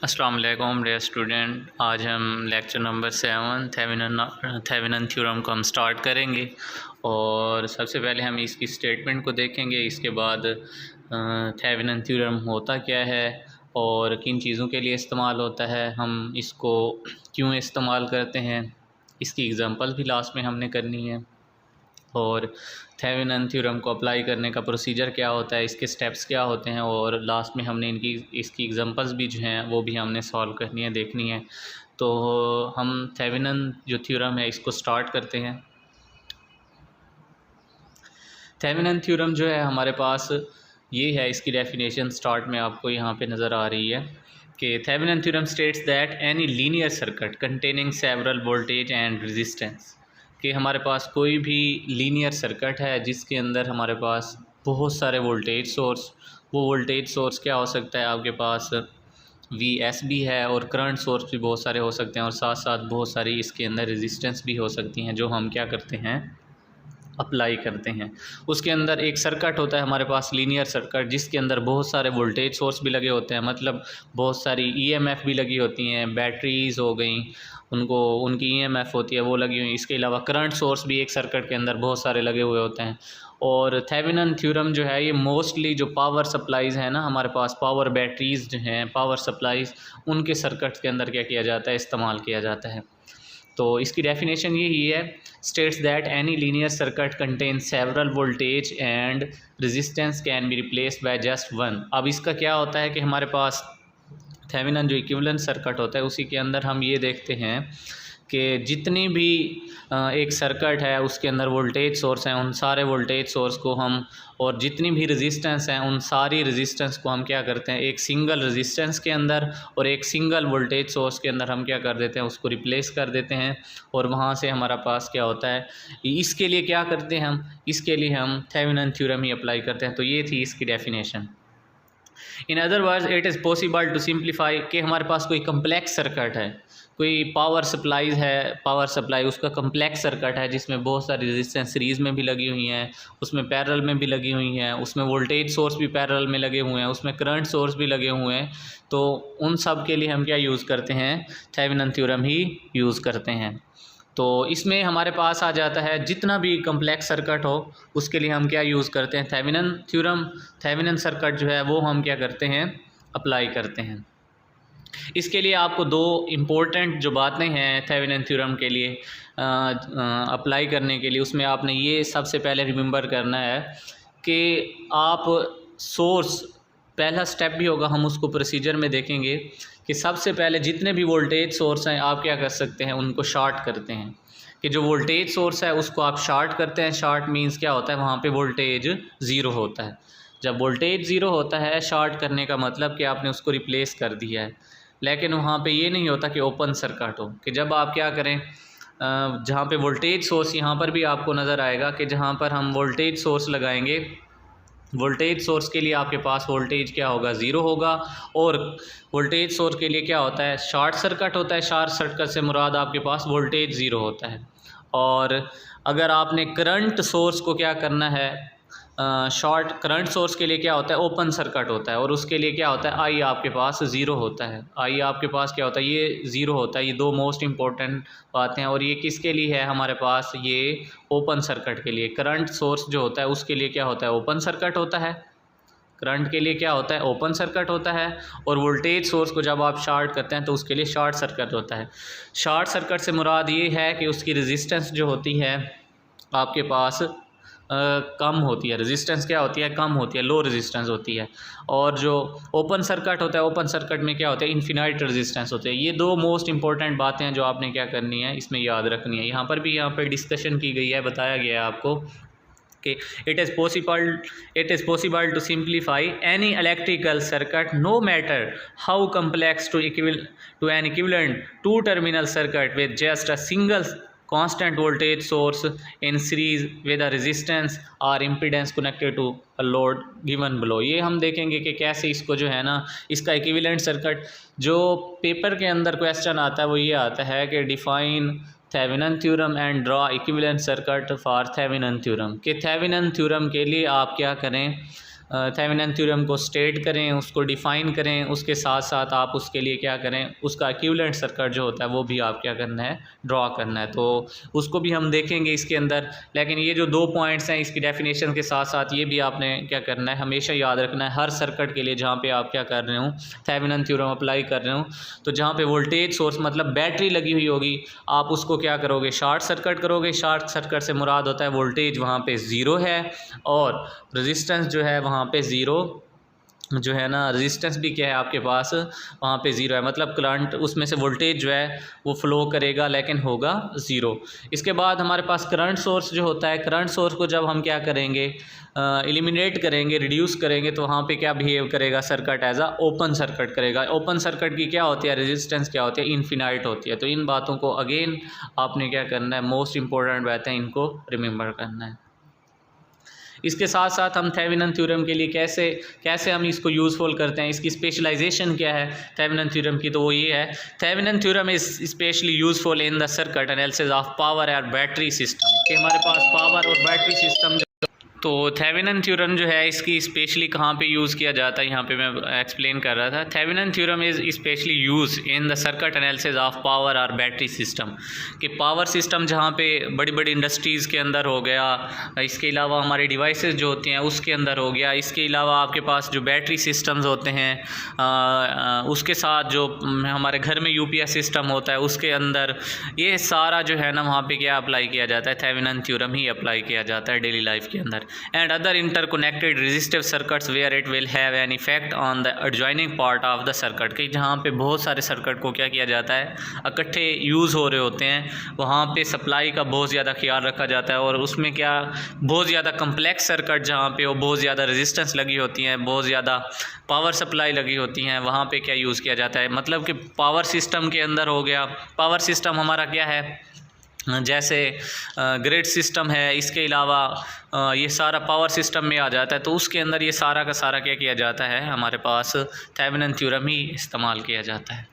अस्सलाम वालेकुम dear student. आज हम लेक्चर नंबर 7 थेवेनिन थ्योरम को हम स्टार्ट करेंगे और सबसे पहले हम इसकी स्टेटमेंट को देखेंगे। इसके बाद थेवेनिन थ्योरम होता क्या है और किन चीज़ों के लिए इस्तेमाल होता है, हम इसको क्यों इस्तेमाल करते हैं, इसकी एग्जांपल भी लास्ट में हमने करनी है और थेवेनिन थ्योरम को अप्लाई करने का प्रोसीजर क्या होता है, इसके स्टेप्स क्या होते हैं और लास्ट में हमने इसकी एग्जांपल्स भी जो हैं वो भी हमने सॉल्व करनी है, देखनी है। तो हम थेवेनिन जो थ्योरम है इसको स्टार्ट करते हैं। थेवेनिन थ्योरम जो है हमारे पास ये है, इसकी डेफिनेशन स्टार्ट में आपको यहाँ पे नज़र आ रही है कि Thevenin theorem states that any linear circuit containing several voltage and resistance, कि हमारे पास कोई भी लीनियर सर्किट है जिसके अंदर हमारे पास बहुत सारे वोल्टेज सोर्स, वो वोल्टेज सोर्स क्या हो सकता है, आपके पास VS भी है और करंट सोर्स भी बहुत सारे हो सकते हैं और साथ साथ बहुत सारी इसके अंदर रेजिस्टेंस भी हो सकती हैं जो हम क्या करते हैं, अप्लाई करते हैं। उसके अंदर एक सर्किट होता है हमारे पास लीनियर सर्किट जिसके अंदर बहुत सारे वोल्टेज सोर्स भी लगे होते हैं, मतलब बहुत सारी EMF भी लगी होती हैं, बैटरीज़ हो गई उनको उनकी EMF होती है वो लगी हुई। इसके अलावा करंट सोर्स भी एक सर्किट के अंदर बहुत सारे लगे हुए होते हैं। और थेवेनिन थ्योरम जो है ये मोस्टली जो पावर सप्लाईज़ हैं ना, हमारे पास पावर बैटरीज़ जो हैं, पावर सप्लाईज़, उनके सर्किट्स के अंदर क्या किया जाता है, इस्तेमाल किया जाता है। तो इसकी डेफिनेशन यही है, states that any linear circuit contain several voltage and resistance can be replaced by just one. अब इसका क्या होता है कि हमारे पास थेवेनिन जो इक्विवेलेंट सर्किट होता है उसी के अंदर हम ये देखते हैं कि जितनी भी एक सर्किट है उसके अंदर वोल्टेज सोर्स हैं, उन सारे वोल्टेज सोर्स को हम, और जितनी भी रेजिस्टेंस हैं उन सारी रेजिस्टेंस को हम क्या करते हैं, एक सिंगल रेजिस्टेंस के अंदर और एक सिंगल वोल्टेज सोर्स के अंदर हम क्या कर देते हैं, उसको रिप्लेस कर देते हैं और वहाँ से हमारा पास क्या होता है। इसके लिए क्या करते हैं हम, इसके लिए हम थेवेनिन थ्योरम ही अप्लाई करते हैं। तो ये थी इसकी definition. In other words it is possible to simplify, कि हमारे पास कोई कम्प्लेक्स सर्किट है, कोई पावर सप्लाई है, पावर सप्लाई उसका कम्प्लेक्स सर्किट है जिसमें बहुत सारी रेजिस्टेंस सीरीज़ में भी लगी हुई हैं, उसमें पैरेलल में भी लगी हुई हैं, उसमें वोल्टेज सोर्स भी पैरेलल में लगे हुए हैं, उसमें करंट सोर्स भी लगे हुए हैं। तो उन सब के लिए हम क्या यूज़ करते हैं, थेवेनिन थ्योरम ही यूज़ करते हैं। तो इसमें हमारे पास आ जाता है जितना भी कम्प्लेक्स सर्किट हो उसके लिए हम क्या यूज़ करते हैं, थेवेनिन थ्योरम। थेवेनिन सर्किट जो है वो हम क्या करते हैं, अप्लाई करते हैं। इसके लिए आपको दो इम्पोर्टेंट जो बातें हैं थेवेनिन थ्योरम के लिए अप्लाई करने के लिए, उसमें आपने ये सबसे पहले रिमेंबर करना है कि आप सोर्स, पहला स्टेप भी होगा, हम उसको प्रोसीजर में देखेंगे कि सबसे पहले जितने भी वोल्टेज सोर्स हैं आप क्या कर सकते हैं, उनको शॉर्ट करते हैं। कि जो वोल्टेज सोर्स है उसको आप शॉर्ट करते हैं। शॉर्ट मींस क्या होता है, वहाँ पे वोल्टेज ज़ीरो होता है। जब वोल्टेज ज़ीरो होता है, शॉर्ट करने का मतलब कि आपने उसको रिप्लेस कर दिया है। लेकिन वहाँ पे ये नहीं होता कि ओपन सर्किट हो, कि जब आप क्या करें, जहाँ पे वोल्टेज सोर्स, यहाँ पर भी आपको नज़र आएगा कि जहाँ पर हम वोल्टेज सोर्स लगाएंगे, वोल्टेज सोर्स के लिए आपके पास वोल्टेज क्या होगा, ज़ीरो होगा। और वोल्टेज सोर्स के लिए क्या होता है, शॉर्ट सर्किट होता है। शॉर्ट सर्किट से मुराद आपके पास वोल्टेज ज़ीरो होता है। और अगर आपने करंट सोर्स को क्या करना है, शॉर्ट करंट सोर्स के लिए क्या होता है, ओपन सर्किट होता है और उसके लिए क्या होता है, आई आपके पास ज़ीरो होता है। आई आपके पास क्या होता है, ये ज़ीरो होता है। ये दो मोस्ट इंपॉर्टेंट बातें हैं। और ये किसके लिए है हमारे पास, ये ओपन सर्किट के लिए। करंट सोर्स जो होता है उसके लिए क्या होता है, ओपन सर्किट होता है। करंट के लिए क्या होता है, ओपन सर्किट होता है। और वोल्टेज सोर्स को जब आप शॉर्ट करते हैं तो उसके लिए शॉर्ट सर्किट होता है। शॉर्ट सर्किट से मुराद ये है कि उसकी रेजिस्टेंस जो होती है आपके पास कम होती है। रेजिस्टेंस क्या होती है, कम होती है, लो रेजिस्टेंस होती है। और जो ओपन सर्किट होता है, ओपन सर्किट में क्या होता है, इन्फिनाइट रेजिस्टेंस होते हैं। ये दो मोस्ट इंपॉर्टेंट बातें हैं जो आपने क्या करनी है, इसमें याद रखनी है। यहाँ पर भी यहाँ पर डिस्कशन की गई है, बताया गया है आपको कि it is possible to simplify any electrical circuit no matter how complex to an equivalent two terminal circuit with just a single constant voltage source in series with a resistance or impedance connected to a load given below। ये हम देखेंगे कि कैसे इसको जो है ना, इसका इक्विवेलेंट सर्किट, जो पेपर के अंदर क्वेश्चन आता है वो ये आता है कि define Thevenin theorem and draw equivalent circuit for Thevenin theorem. कि थेवेनिन थ्योरम के लिए आप क्या करें, थेवेनिन थ्योरम को स्टेट करें, उसको डिफ़ाइन करें, उसके साथ साथ आप उसके लिए क्या करें, उसका इक्विवेलेंट सर्किट जो होता है वो भी आप क्या करना है, ड्रॉ करना है। तो उसको भी हम देखेंगे इसके अंदर। लेकिन ये जो 2 पॉइंट्स हैं इसकी डेफिनेशन के साथ साथ ये भी आपने क्या करना है, हमेशा याद रखना है हर सर्किट के लिए जहाँ पे आप क्या कर रहे हो, थेवेनिन थ्योरम अप्लाई कर रहे हो, तो जहाँ पे वोल्टेज सोर्स मतलब बैटरी लगी हुई होगी, आप उसको क्या करोगे, शॉर्ट सर्किट करोगे। शॉर्ट सर्किट से मुराद होता है वोल्टेज वहाँ पे ज़ीरो है और रेजिस्टेंस जो है वहाँ पे ज़ीरो जो है ना, रेजिस्टेंस भी क्या है आपके पास वहाँ पे ज़ीरो है, मतलब करंट उसमें से वोल्टेज जो है वो फ़्लो करेगा लेकिन होगा ज़ीरो। इसके बाद हमारे पास करंट सोर्स जो होता है, करंट सोर्स को जब हम क्या करेंगे, एलिमिनेट करेंगे, रिड्यूस करेंगे, तो वहाँ पे क्या बिहेव करेगा सर्किट, एज आ ओपन सर्किट करेगा। ओपन सर्किट की क्या होती है, रेजिस्टेंस क्या होती है, इनफिनाइट होती है। तो इन बातों को अगेन आपने क्या करना है, मोस्ट इंपॉर्टेंट बात है, इनको रिमेंबर करना है। इसके साथ साथ हम थेवेनिन थ्योरम के लिए कैसे हम इसको यूज़फुल करते हैं, इसकी स्पेशलाइजेशन क्या है थेवेनिन थ्योरम की, तो वो ये है, Thevenin theorem is specially useful in the circuit analysis of power और बैटरी सिस्टम, कि हमारे पास पावर और बैटरी सिस्टम। तो थेवेनिन थ्योरम जो है इसकी स्पेशली कहाँ पे यूज़ किया जाता है, यहाँ पे मैं एक्सप्लेन कर रहा था। Thevenin theorem is specially use in the circuit analysis of power और बैटरी सिस्टम, कि पावर सिस्टम जहाँ पे बड़ी बड़ी इंडस्ट्रीज़ के अंदर हो गया, इसके अलावा हमारे डिवाइसेस जो होती हैं उसके अंदर हो गया, इसके अलावा आपके पास जो बैटरी सिस्टम्स होते हैं उसके साथ जो हमारे घर में यूपीएस सिस्टम होता है उसके अंदर, ये सारा जो है ना वहाँ पे क्या अप्लाई किया जाता है, थेवेनिन थ्योरम ही अप्लाई किया जाता है डेली लाइफ के अंदर। and other interconnected resistive circuits where it will have an effect on the adjoining part of the circuit, कि जहाँ पे बहुत सारे सर्किट को क्या किया जाता है, इकट्ठे यूज़ हो रहे होते हैं, वहाँ पे सप्लाई का बहुत ज़्यादा ख्याल रखा जाता है, और उसमें क्या बहुत ज़्यादा कम्प्लेक्स सर्किट जहाँ पे वो बहुत ज़्यादा रेजिस्टेंस लगी होती हैं, बहुत ज़्यादा पावर सप्लाई लगी होती हैं, वहाँ पे क्या यूज़ किया जाता है, मतलब कि पावर सिस्टम के अंदर हो गया। पावर सिस्टम हमारा क्या है, जैसे ग्रिड सिस्टम है, इसके अलावा ये सारा पावर सिस्टम में आ जाता है, तो उसके अंदर ये सारा का सारा क्या किया जाता है, हमारे पास थेवेनिन थ्योरम ही इस्तेमाल किया जाता है।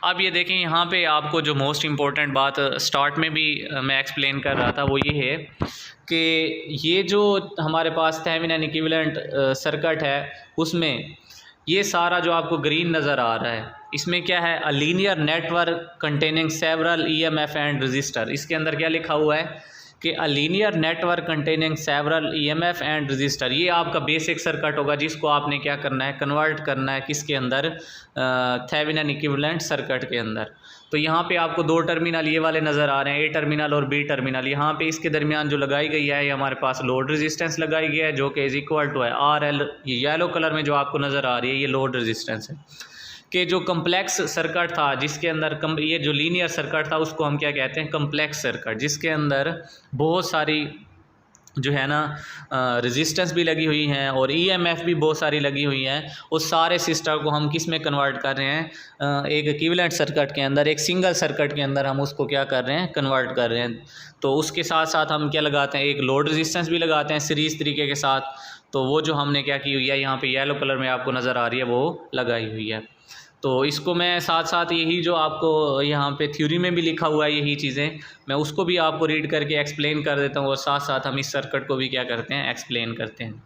अब ये देखें, यहाँ पे आपको जो मोस्ट इम्पोर्टेंट बात स्टार्ट में भी मैं एक्सप्लेन कर रहा था वो ये है कि ये जो हमारे पास थेवेनिन इक्विवेलेंट सर्किट है उसमें ये सारा जो आपको ग्रीन नज़र आ रहा है, इसमें क्या है, a linear network containing several EMF and register. इसके अंदर क्या लिखा हुआ है कि a linear network containing several EMF and register, ये आपका बेसिक सर्किट होगा जिसको आपने क्या करना है, कन्वर्ट करना है किसके अंदर, थेवेनिन इक्विवेलेंट सर्किट के अंदर। तो यहाँ पे आपको 2 टर्मिनल ये वाले नज़र आ रहे हैं, ए टर्मिनल और बी टर्मिनल। यहाँ पे इसके दरमियान जो लगाई गई है ये हमारे पास लोड रेजिस्टेंस लगाई गई है जो कि इज़ इक्वल टू है RL। ये येलो कलर में जो आपको नज़र आ रही है ये लोड रेजिस्टेंस है। कि जो कम्प्लेक्स सर्किट था जिसके अंदर ये जो लीनियर सर्किट था उसको हम क्या कहते हैं, कम्प्लेक्स सर्किट, जिसके अंदर बहुत सारी जो है ना रेजिस्टेंस भी लगी हुई हैं और ईएमएफ भी बहुत सारी लगी हुई हैं। उस सारे सिस्टम को हम किस में कन्वर्ट कर रहे हैं, एक इक्विवेलेंट सर्किट के अंदर, एक सिंगल सर्किट के अंदर हम उसको क्या कर रहे हैं, कन्वर्ट कर रहे हैं। तो उसके साथ साथ हम क्या लगाते हैं, एक लोड रेजिस्टेंस भी लगाते हैं सीरीज़ तरीके के साथ। तो वो जो हमने क्या की हुई है, यहाँ पे येलो कलर में आपको नज़र आ रही है, वो लगाई हुई है। तो इसको मैं साथ साथ यही जो आपको यहाँ पे थ्योरी में भी लिखा हुआ है यही चीज़ें, मैं उसको भी आपको रीड करके एक्सप्लेन कर देता हूँ, और साथ साथ हम इस सर्किट को भी क्या करते हैं, एक्सप्लेन करते हैं।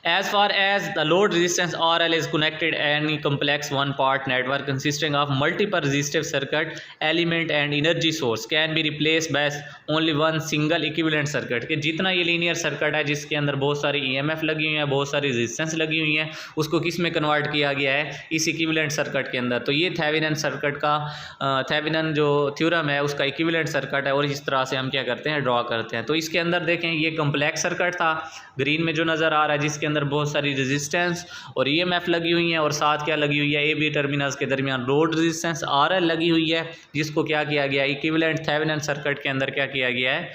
As far as the load resistance RL is connected any complex one part network consisting of multiple resistive circuit element and energy source can be replaced by only one single equivalent circuit, कि जितना ये linear circuit है जिसके अंदर बहुत सारी EMF लगी हुई है, बहुत सारी रेजिस्टेंस लगी हुई है, उसको किस में कन्वर्ट किया गया है, इस इक्विवेलेंट सर्किट के अंदर। तो ये थेवेनिन सर्किट का थेवेनिन जो थ्योरम है उसका इक्विवेलेंट सर्किट है, और इस तरह से हम क्या करते हैं, ड्रॉ करते हैं। तो इसके अंदर देखें, ये कम्प्लेक्स सर्किट था ग्रीन में जो नज़र आ रहा है, जिसके अंदर बहुत सारी रेजिस्टेंस और ईएमएफ लगी हुई हैं, और साथ क्या लगी हुई है, ए बी टर्मिनल्स के दरमियान लोड रेजिस्टेंस RL लगी हुई है, जिसको क्या किया गया, इक्विवेलेंट थेवेनिन सर्किट के अंदर क्या किया गया है,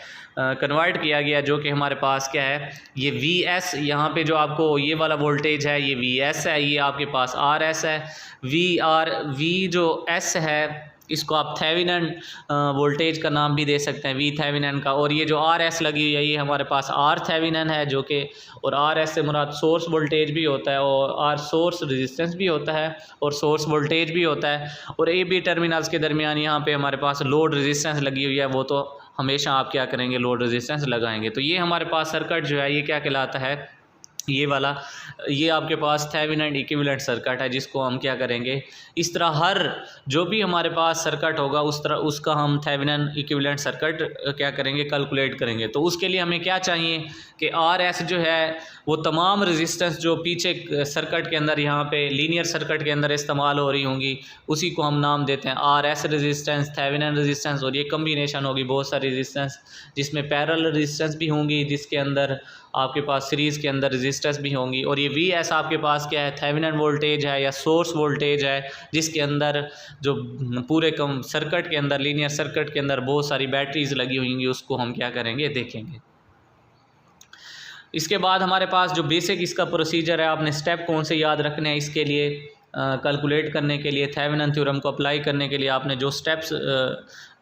कन्वर्ट किया गया, जो कि हमारे पास क्या है, ये VS, यहाँ पे जो आपको ये वाला वोल्टेज है ये VS है, ये आपके पास RS है, V जो S है इसको आप थेवेनिन वोल्टेज का नाम भी दे सकते हैं, V थेवेनिन का, और ये जो RS लगी हुई है ये हमारे पास R थेवेनिन है, जो कि, और RS से मुराद सोर्स वोल्टेज भी होता है, और R सोर्स रेजिस्टेंस भी होता है, और सोर्स वोल्टेज भी होता है, और AB टर्मिनल्स के दरमियान यहाँ पे हमारे पास लोड रेजिस्टेंस लगी हुई है, वो तो हमेशा आप क्या करेंगे, लोड रेजिस्टेंस लगाएंगे। तो ये हमारे पास सर्किट जो है ये क्या कहलाता है, ये वाला, ये आपके पास थेवेनिन इक्विवेलेंट सर्किट है, जिसको हम क्या करेंगे, इस तरह हर जो भी हमारे पास सर्किट होगा उस तरह उसका हम थेवेनिन इक्विवेलेंट सर्किट क्या करेंगे, कैलकुलेट करेंगे। तो उसके लिए हमें क्या चाहिए कि आर एस जो है वो तमाम रेजिस्टेंस जो पीछे सर्किट के अंदर यहाँ पे लीनियर सर्किट के अंदर इस्तेमाल हो रही होंगी, उसी को हम नाम देते हैं R S resistance, Thevenin resistance. और ये कम्बिनेशन होगी बहुत सारी रेजिस्टेंस, जिसमें पैरेलल रेजिस्टेंस भी होंगी, जिसके अंदर आपके पास सीरीज़ के अंदर रेजिस्टेंस भी होंगी। और ये वी एस आपके पास क्या है, थेवेनिन वोल्टेज है या सोर्स वोल्टेज है, जिसके अंदर जो पूरे कम सर्किट के अंदर लीनियर सर्किट के अंदर बहुत सारी बैटरीज लगी हुई होंगी, उसको हम क्या करेंगे, देखेंगे। इसके बाद हमारे पास जो बेसिक इसका प्रोसीजर है, आपने स्टेप कौन से याद रखने हैं इसके लिए, कैलकुलेट करने के लिए, थेवेनिन थ्योरम को अप्लाई करने के लिए आपने जो स्टेप्स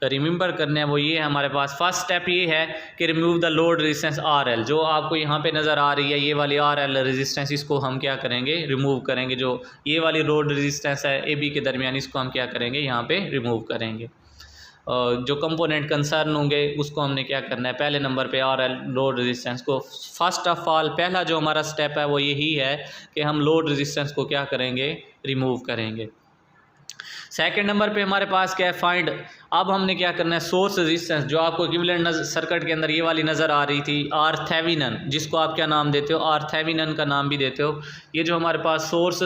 रिमेंबर करने हैं वो ये है हमारे पास। फर्स्ट स्टेप ये है कि remove the load resistance R L. जो आपको यहाँ पे नज़र आ रही है ये वाली आर एल रेजिस्टेंस, इसको हम क्या करेंगे, रिमूव करेंगे। जो ये वाली लोड रेजिस्टेंस है ए बी के दरमियान, इसको हम क्या करेंगे, यहाँ पे रिमूव करेंगे। जो कंपोनेंट कंसर्न होंगे उसको हमने क्या करना है, पहले नंबर पे आर एल लोड रेजिस्टेंस को फर्स्ट ऑफ ऑल पहला जो हमारा स्टेप है वो यही है कि हम लोड रेजिस्टेंस को क्या करेंगे, रिमूव करेंगे। सेकंड नंबर पे हमारे पास क्या है, फाइंड। अब हमने क्या करना है, सोर्स रेजिस्टेंस जो आपको इक्विवेलेंट सर्किट के अंदर ये वाली नज़र आ रही थी, आर थेवेनिन, जिसको आप क्या नाम देते हो, आर थेवेनिन का नाम भी देते हो। ये जो हमारे पास सोर्स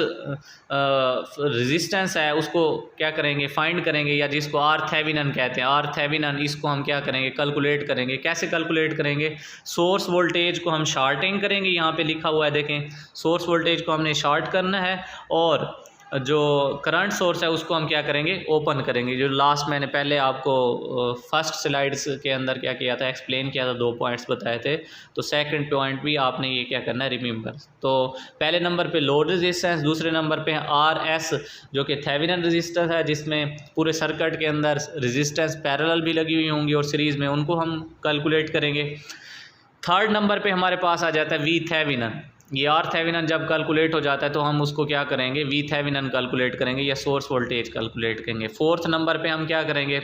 रेजिस्टेंस है उसको क्या करेंगे, फाइंड करेंगे, या जिसको आर थेवेनिन कहते हैं, आर थेवेनिन, इसको हम क्या करेंगे, कैलकुलेट करेंगे। कैसे कैलकुलेट करेंगे, सोर्स वोल्टेज को हम शार्टिंग करेंगे, यहाँ पे लिखा हुआ है देखें, सोर्स वोल्टेज को हमने शार्ट करना है, और जो करंट सोर्स है उसको हम क्या करेंगे, ओपन करेंगे। जो लास्ट मैंने पहले आपको फर्स्ट स्लाइड्स के अंदर क्या किया था, एक्सप्लेन किया था, 2 पॉइंट्स बताए थे। तो सेकंड पॉइंट भी आपने ये क्या करना है, रिमेंबर। तो पहले नंबर पे लोड रेजिस्टेंस, दूसरे नंबर पे आर एस जो कि थेवेनिन रेजिस्टेंस है, जिसमें पूरे सर्किट के अंदर रेजिस्टेंस पैरेलल भी लगी हुई होंगी और सीरीज़ में, उनको हम कैलकुलेट करेंगे। थर्ड नंबर पे हमारे पास आ जाता है वी थेवेनिन। ये आर थेवेनिन जब कैलकुलेट हो जाता है तो हम उसको क्या करेंगे, वी थेवेनिन कैलकुलेट करेंगे या सोर्स वोल्टेज कैलकुलेट करेंगे। फोर्थ नंबर पे हम क्या करेंगे,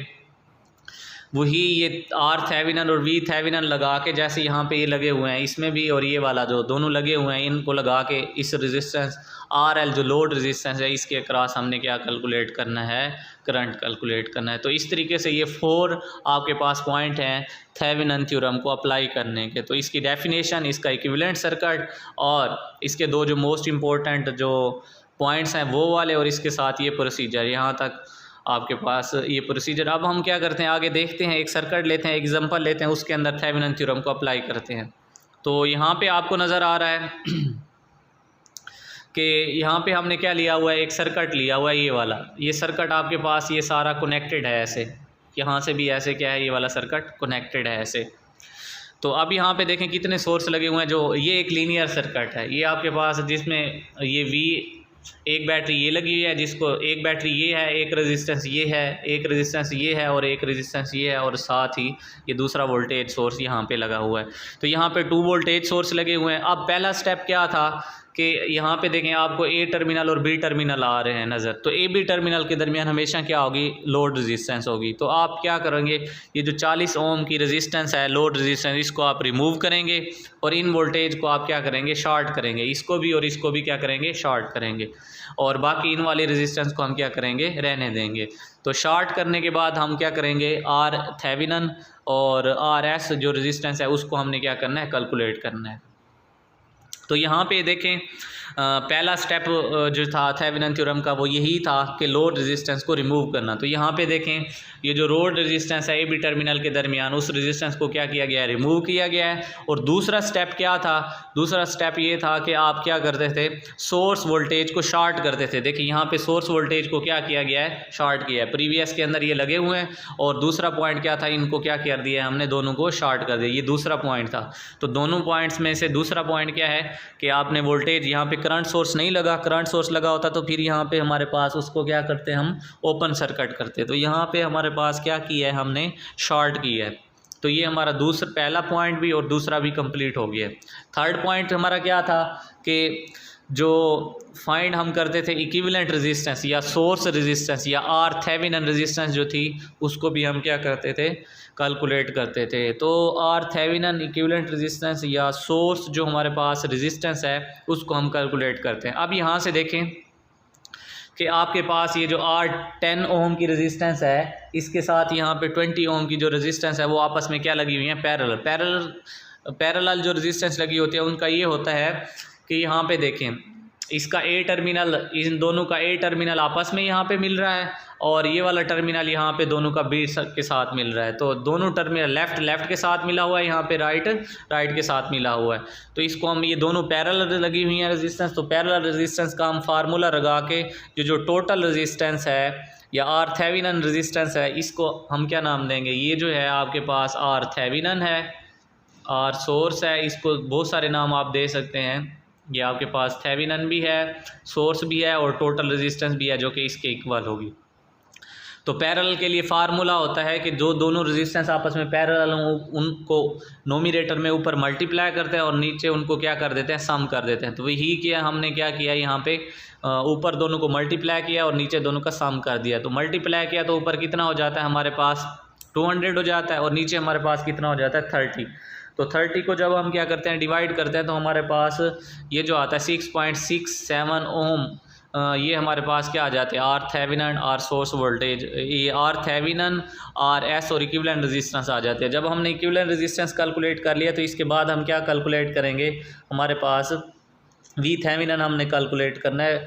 वही ये आर थेवेनिन और वी थेवेनिन लगा के, जैसे यहाँ पे ये लगे हुए हैं इसमें भी, और ये वाला जो दोनों लगे हुए हैं, इनको लगा के इस रेजिस्टेंस आर एल जो लोड रेजिस्टेंस है इसके अक्रॉस हमने क्या कैलकुलेट करना है, करंट कैलकुलेट करना है। तो इस तरीके से ये 4 आपके पास पॉइंट हैं थेवेनिन थ्योरम को अप्लाई करने के। तो इसकी डेफिनेशन, इसका इक्विवेलेंट सर्किट, और इसके 2 जो मोस्ट इम्पोर्टेंट जो पॉइंट्स हैं वो वाले, और इसके साथ ये प्रोसीजर, यहाँ तक आपके पास ये प्रोसीजर। अब हम क्या करते हैं, आगे देखते हैं, एक सर्किट लेते हैं, एग्जांपल लेते हैं, उसके अंदर थेवेनिन थ्योरम को अप्लाई करते हैं। तो यहाँ पे आपको नज़र आ रहा है कि यहाँ पे हमने क्या लिया हुआ है, एक सर्किट लिया हुआ है, ये वाला, ये सर्किट आपके पास ये सारा कनेक्टेड है ऐसे, यहाँ से भी ऐसे क्या है, ये वाला सर्किट कनेक्टेड है ऐसे। तो अब यहाँ पे देखें कितने सोर्स लगे हुए हैं। जो ये एक लीनियर सर्किट है, ये आपके पास, जिसमें ये वी एक बैटरी ये लगी हुई है, जिसको एक बैटरी ये है, एक रेजिस्टेंस ये है, एक रेजिस्टेंस ये है, और एक रेजिस्टेंस ये है, और साथ ही ये दूसरा वोल्टेज सोर्स यहाँ पे लगा हुआ है। तो यहाँ पे 2 वोल्टेज सोर्स लगे हुए हैं। अब पहला स्टेप क्या था कि यहाँ पे देखें आपको ए टर्मिनल और बी टर्मिनल आ रहे हैं नज़र। तो ए बी टर्मिनल के दरमियान हमेशा क्या होगी, लोड रेजिस्टेंस होगी। तो आप क्या करेंगे, ये जो 40 ओम की रेजिस्टेंस है, लोड रेजिस्टेंस, इसको आप रिमूव करेंगे, और इन वोल्टेज को आप क्या करेंगे, शॉर्ट करेंगे, इसको भी और इसको भी क्या करेंगे, शॉर्ट करेंगे, और बाकी इन वाली रेजिस्टेंस को हम क्या करेंगे, रहने देंगे। तो शॉर्ट करने के बाद हम क्या करेंगे, आर थेवेनिन और आर एस जो रेजिस्टेंस है उसको हमने क्या करना है, कैलकुलेट करना है। तो यहाँ पे देखें पहला स्टेप जो था थेवेनिन थ्योरम का वो यही था कि लोड रेजिस्टेंस को रिमूव करना। तो यहाँ पे देखें ये जो रोड रेजिस्टेंस है ए बी टर्मिनल के दरमियान, उस रेजिस्टेंस को क्या किया गया है, रिमूव किया गया है। और दूसरा स्टेप क्या था, दूसरा स्टेप ये था कि आप क्या करते थे, सोर्स वोल्टेज को शॉर्ट करते थे। देखिए यहाँ पे सोर्स वोल्टेज को क्या किया गया है, शॉर्ट किया है। प्रीवियस के अंदर ये लगे हुए हैं, और दूसरा पॉइंट क्या था, इनको क्या कर दिया हमने, दोनों को शॉर्ट कर दिया। ये दूसरा पॉइंट था। तो दोनों पॉइंट्स में से दूसरा पॉइंट क्या है कि आपने वोल्टेज, यहाँ पे करंट सोर्स नहीं लगा, करंट सोर्स लगा होता तो फिर यहाँ पे हमारे पास उसको क्या करते, हम ओपन सर्किट करते। तो यहाँ पे हमारे पास क्या किया है, हमने शॉर्ट किया है। तो ये हमारा पहला पॉइंट भी और दूसरा भी कंप्लीट हो गया। थर्ड पॉइंट हमारा क्या था कि जो फाइंड हम करते थे इक्विवेलेंट रेजिस्टेंस या सोर्स रेजिस्टेंस या आर थेवेनिन रेजिस्टेंस जो थी, उसको भी हम क्या करते थे, कैलकुलेट करते थे। तो आर थेवेनिन इक्विवेलेंट रेजिस्टेंस या सोर्स जो हमारे पास रेजिस्टेंस है उसको हम कैलकुलेट करते हैं। अब यहाँ से देखें कि आपके पास ये जो R10 ओम की रेजिस्टेंस है, इसके साथ यहाँ पे 20 ओम की जो रेजिस्टेंस है वो आपस में क्या लगी हुई है, पैरेलल जो रेजिस्टेंस लगी होती है उनका ये होता है कि यहाँ पे देखें इसका ए टर्मिनल, इन दोनों का ए टर्मिनल आपस में यहाँ पे मिल रहा है और ये वाला टर्मिनल यहाँ पे दोनों का बी के साथ मिल रहा है। तो दोनों टर्मिनल लेफ़्ट के साथ मिला हुआ है, यहाँ पे राइट के साथ मिला हुआ है। तो इसको हम, ये दोनों पैरेलल लगी हुई हैं रेजिस्टेंस, तो पैरेलल रेजिस्टेंस का हम फार्मूला लगा के जो टोटल रेजिस्टेंस है या आर थेवेनिन रेजिस्टेंस है, इसको हम क्या नाम देंगे, ये जो है आपके पास आर थेवेनिन है, आर सोर्स है, इसको बहुत सारे नाम आप दे सकते हैं। ये आपके पास थेवेनिन भी है, सोर्स भी है और टोटल रेजिस्टेंस भी है जो कि इसके इक्वल होगी। तो पैरेलल के लिए फार्मूला होता है कि जो दोनों रेजिस्टेंस आपस में पैरेलल हों उनको नोमिनेटर में ऊपर मल्टीप्लाई करते हैं और नीचे उनको क्या कर देते हैं, सम कर देते हैं। तो वही किया हमने, क्या किया यहाँ पे ऊपर दोनों को मल्टीप्लाई किया और नीचे दोनों का सम कर दिया। तो मल्टीप्लाई किया तो ऊपर कितना हो जाता है हमारे पास 200 हो जाता है और नीचे हमारे पास कितना हो जाता है 30। तो 30 को जब हम क्या करते हैं डिवाइड करते हैं तो हमारे पास ये जो आता है 6.67 ओम, ये हमारे पास क्या आ जाते हैं, R Thevenin, R source voltage, ये आर थेवेनिन, आर एस और इक्विवेलेंट रेजिस्टेंस आ जाते हैं। जब हमने इक्विवेलेंट रेजिस्टेंस कैलकुलेट कर लिया तो इसके बाद हम क्या कैलकुलेट करेंगे, हमारे पास वी थेवेनिन हमने कैलकुलेट करना है,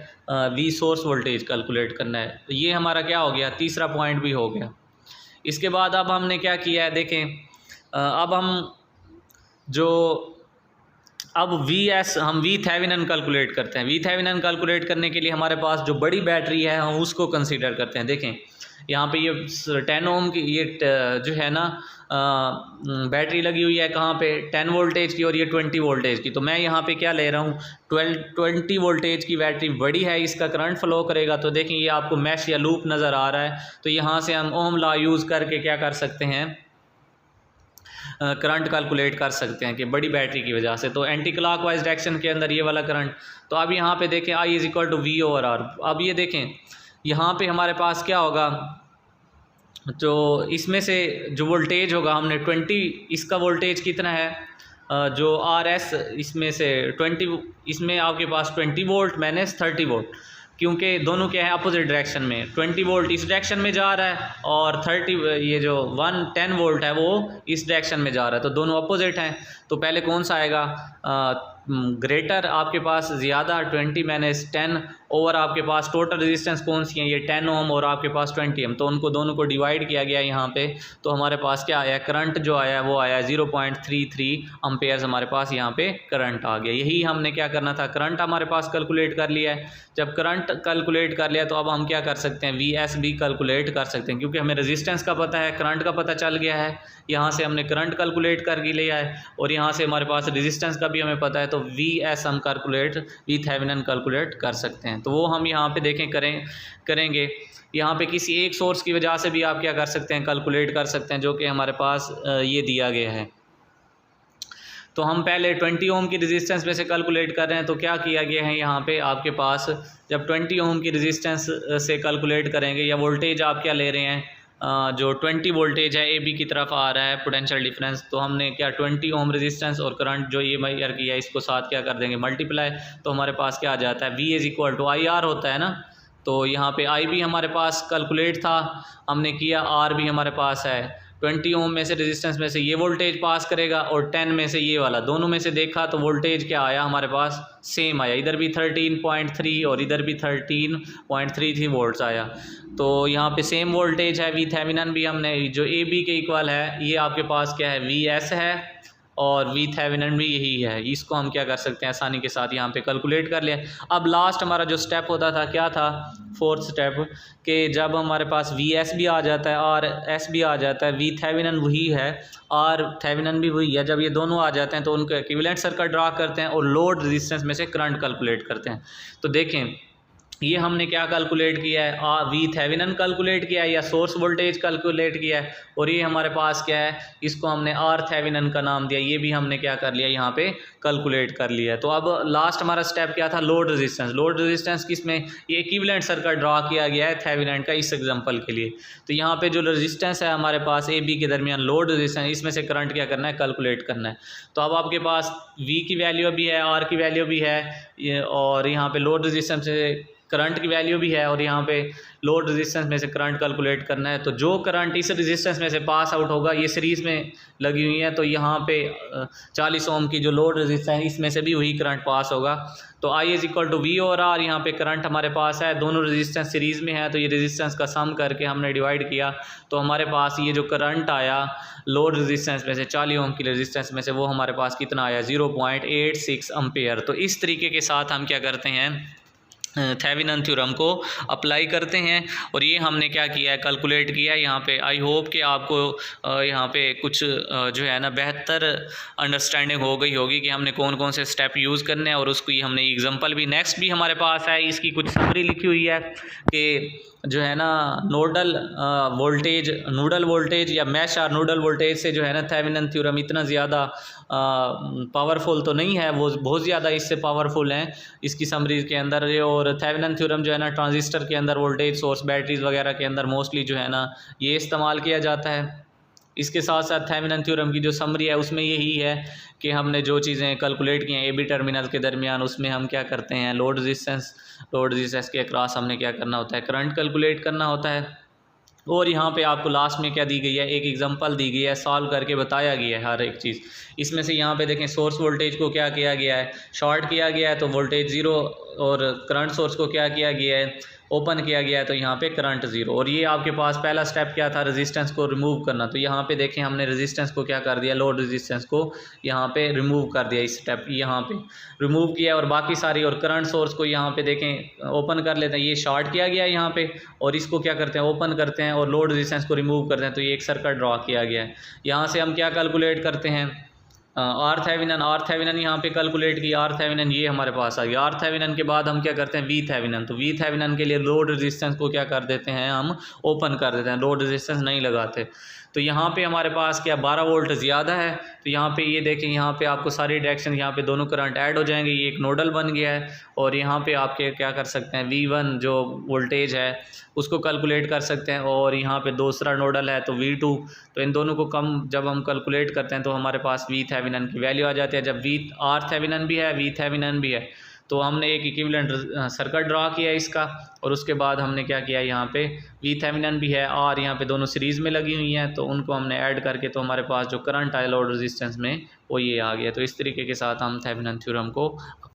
वी सोर्स वोल्टेज कैलकुलेट करना है। तो ये हमारा क्या हो गया, तीसरा पॉइंट भी हो गया। इसके बाद अब हमने क्या किया है, देखें अब हम हम वी थेवेनिन कैलकुलेट करते हैं। वी थेवेनिन कैलकुलेट करने के लिए हमारे पास जो बड़ी बैटरी है हम उसको कंसीडर करते हैं। देखें यहाँ पे ये 10 ओम की ये जो है ना बैटरी लगी हुई है कहाँ पे, 10 वोल्टेज की और ये 20 वोल्टेज की। तो मैं यहाँ पे क्या ले रहा हूँ, 20 वोल्टेज की बैटरी बड़ी है, इसका करंट फ्लो करेगा। तो देखें ये आपको मैश या लूप नज़र आ रहा है। तो यहाँ से हम ओम लॉ यूज़ करके क्या कर सकते हैं, करंट कैलकुलेट कर सकते हैं कि बड़ी बैटरी की वजह से। तो एंटी क्लॉकवाइज डायरेक्शन के अंदर ये वाला करंट। तो अब यहाँ पे देखें I is equal to V over R. अब ये देखें यहाँ पे हमारे पास क्या होगा, तो इसमें से जो वोल्टेज होगा हमने 20, इसका वोल्टेज कितना है, जो आर एस इसमें से 20, इसमें आपके पास 20 वोल्ट माइनस 30 वोल्ट, क्योंकि दोनों क्या है अपोजिट डायरेक्शन में। 20 वोल्ट इस डायरेक्शन में जा रहा है और 30 ये जो 10 वोल्ट है वो इस डायरेक्शन में जा रहा है, तो दोनों अपोजिट हैं। तो पहले कौन सा आएगा, ग्रेटर आपके पास ज़्यादा 20 माइनस 10 ओवर आपके पास टोटल रेजिस्टेंस कौन सी है, ये 10 ओम और आपके पास 20 ओम। तो उनको दोनों को डिवाइड किया गया यहाँ पे। तो हमारे पास क्या आया, करंट जो आया वो आया 0.33 एम्पेयर्स हमारे पास यहाँ पे करंट आ गया। यही हमने क्या करना था, करंट हमारे पास कैलकुलेट कर लिया है। जब करंट कैलकुलेट कर लिया तो अब हम क्या कर सकते हैं, VS भी कैलकुलेट कर सकते हैं, क्योंकि हमें रेजिस्टेंस का पता है, करंट का पता चल गया है। यहाँ से हमने करंट कैलकुलेट कर लिया है और यहाँ से हमारे पास रेजिस्टेंस का भी हमें पता है। तो VS हम कैलकुलेट, वी थेवेनिन कैलकुलेट कर सकते हैं। तो वो हम यहाँ पे देखें करेंगे। यहाँ पे किसी एक सोर्स की वजह से भी आप क्या कर सकते हैं, कैलकुलेट कर सकते हैं, जो कि हमारे पास ये दिया गया है। तो हम पहले 20 ओम की रेजिस्टेंस में से कैलकुलेट कर रहे हैं। तो क्या किया गया है यहाँ पे आपके पास, जब 20 ओम की रेजिस्टेंस से कैलकुलेट करेंगे या वोल्टेज आप क्या ले रहे हैं, जो 20 वोल्टेज है AB की तरफ आ रहा है पोटेंशियल डिफरेंस। तो हमने क्या 20 ओम रेजिस्टेंस और करंट जो ये मेजर किया इसको साथ क्या कर देंगे, मल्टीप्लाई। तो हमारे पास क्या आ जाता है, V is equal to IR होता है ना। तो यहाँ पे I भी हमारे पास कैलकुलेट था, हमने किया, R भी हमारे पास है। 20 ओम में से रेजिस्टेंस में से ये वोल्टेज पास करेगा और 10 में से ये वाला, दोनों में से देखा तो वोल्टेज क्या आया हमारे पास, सेम आया। इधर भी 13.3 और इधर भी 13.33 वोल्ट्स आया। तो यहाँ पे सेम वोल्टेज है। वी थेवेनिन भी हमने जो AB के इक्वल है, ये आपके पास क्या है, VS है और वी थेवेनिन भी यही है। इसको हम क्या कर सकते हैं, आसानी के साथ यहाँ पे कैलकुलेट कर लिया। अब लास्ट हमारा जो स्टेप होता था क्या था, फोर्थ स्टेप, कि जब हमारे पास VS भी आ जाता है और S भी आ जाता है, वी थेवेनिन वही है और थेवेनिन भी वही है, जब ये दोनों आ जाते हैं तो उनका इक्विवेलेंट सर्किट ड्रा करते हैं और लोड रेजिस्टेंस में से करंट कैलकुलेट करते हैं। तो देखें ये हमने क्या कैलकुलेट किया है, वी थेवेनिन कैलकुलेट किया है या सोर्स वोल्टेज कैलकुलेट किया है, और ये हमारे पास क्या है, इसको हमने आर थेवेनिन का नाम दिया, ये भी हमने क्या कर लिया यहाँ पे कैलकुलेट कर लिया है। तो अब लास्ट हमारा स्टेप क्या था, लोड रेजिस्टेंस। लोड रेजिस्टेंस किसमें, ये इक्विवेलेंट सर्किट ड्रा किया गया है थेवेनिन का इस एग्जांपल के लिए। तो यहाँ पे जो रेजिस्टेंस है हमारे पास ए बी के दरमियान लोड रेजिस्टेंस, इसमें से करंट क्या करना है, कैलकुलेट करना है। तो अब आपके पास वी की वैल्यू भी है, आर की वैल्यू भी है, और यहाँ पे लोड रेजिस्टेंस से करंट की वैल्यू भी है, और यहाँ पे लोड रेजिस्टेंस में से करंट कैलकुलेट करना है। तो जो करंट इस रेजिस्टेंस में से पास आउट होगा, ये सीरीज़ में लगी हुई है, तो यहाँ पे 40 ओम की जो लोड रेजिस्टेंस है इसमें से भी वही करंट पास होगा। तो I is equal to we और आर, यहाँ पे करंट हमारे पास है, दोनों रेजिस्टेंस सीरीज़ में है, तो ये रेजिस्टेंस का सम करके हमने डिवाइड किया, तो हमारे पास ये जो करंट आया लोड रेजिस्टेंस में से 40 ओम की रेजिस्टेंस में से, वो हमारे पास कितना आया, 0.86 एम्पेयर। तो इस तरीके के साथ हम क्या करते हैं, थेवेनिन थ्योरम को अप्लाई करते हैं, और ये हमने क्या किया है, कैलकुलेट किया है यहाँ पे। आई होप कि आपको यहाँ पे कुछ जो है ना बेहतर अंडरस्टैंडिंग हो गई होगी कि हमने कौन कौन से स्टेप यूज़ करने हैं, और उसको हमने एग्जांपल भी नेक्स्ट भी हमारे पास है, इसकी कुछ समरी लिखी हुई है कि जो है ना नोडल वोल्टेज या मैश और नोडल वोल्टेज से जो है ना थेवेनिन थ्योरम इतना ज़्यादा पावरफुल तो नहीं है, वो बहुत ज़्यादा इससे पावरफुल हैं इसकी समरीज के अंदर। और थेवेनिन थ्योरम जो है ना ट्रांजिस्टर के अंदर, वोल्टेज सोर्स, बैटरीज वगैरह के अंदर मोस्टली जो है ना ये इस्तेमाल किया जाता है। इसके साथ साथ थेवेनिन थ्योरम की जो समरी है उसमें यही है कि हमने जो चीज़ें कैलकुलेट की हैं ए बी टर्मिनल के दरमियान, उसमें हम क्या करते हैं, लोड रेजिस्टेंस के अक्रॉस हमने क्या करना होता है, करंट कैलकुलेट करना होता है। और यहाँ पे आपको लास्ट में क्या दी गई है, एक एग्जांपल दी गई है, सॉल्व करके बताया गया है हर एक चीज़। इसमें से यहाँ पे देखें सोर्स वोल्टेज को क्या किया गया है, शॉर्ट किया गया है, तो वोल्टेज ज़ीरो, और करंट सोर्स को क्या किया गया है, ओपन किया गया है, तो यहाँ पे करंट ज़ीरो। और ये आपके पास पहला स्टेप क्या था, रेजिस्टेंस को रिमूव करना। तो यहाँ पे देखें हमने रेजिस्टेंस को क्या कर दिया, लोड रेजिस्टेंस को यहाँ पे रिमूव कर दिया, इस स्टेप यहाँ पे रिमूव किया, और बाकी सारी, और करंट सोर्स को यहाँ पे देखें ओपन कर लेते हैं, ये शॉर्ट किया गया है यहाँ पे, और इसको क्या करते हैं, ओपन करते हैं, और लोड रेजिस्टेंस को रिमूव करते हैं, तो ये एक सर्किट ड्रॉ किया गया है। यहाँ से हम क्या कैलकुलेट करते हैं, आर थेवेनिन यहाँ पे कैलकुलेट किया, आर थेवेनिन ये हमारे पास आ गया। आर थेवेनिन के बाद हम क्या करते हैं, वी थेवेनिन। तो वी थेवेनिन के लिए लोड रेजिस्टेंस को क्या कर देते हैं, हम ओपन कर देते हैं, लोड रेजिस्टेंस नहीं लगाते। तो यहाँ पे हमारे पास क्या 12 वोल्ट ज़्यादा है, तो यहाँ पे ये देखें, यहाँ पे आपको सारी डायरेक्शन, यहाँ पे दोनों करंट ऐड हो जाएंगे, ये एक नोडल बन गया है। और यहाँ पे आपके क्या कर सकते हैं, V1 जो वोल्टेज है उसको कैलकुलेट कर सकते हैं, और यहाँ पे दूसरा नोडल है तो V2। तो इन दोनों को जब हम कैलकुलेट करते हैं तो हमारे पास वी थेवेनिन की वैल्यू आ जाती है। जब आर थेवेनिन भी है, वी थेवेनिन भी है, तो हमने एक इक्विवेलेंट सर्किट ड्रा किया इसका, और उसके बाद हमने क्या किया, यहाँ पे वी थेवेनिन भी है, और यहाँ पे दोनों सीरीज़ में लगी हुई हैं, तो उनको हमने ऐड करके, तो हमारे पास जो करंट आया लोड रेजिस्टेंस में वो ये आ गया। तो इस तरीके के साथ हम थेवेनिन थ्योरम को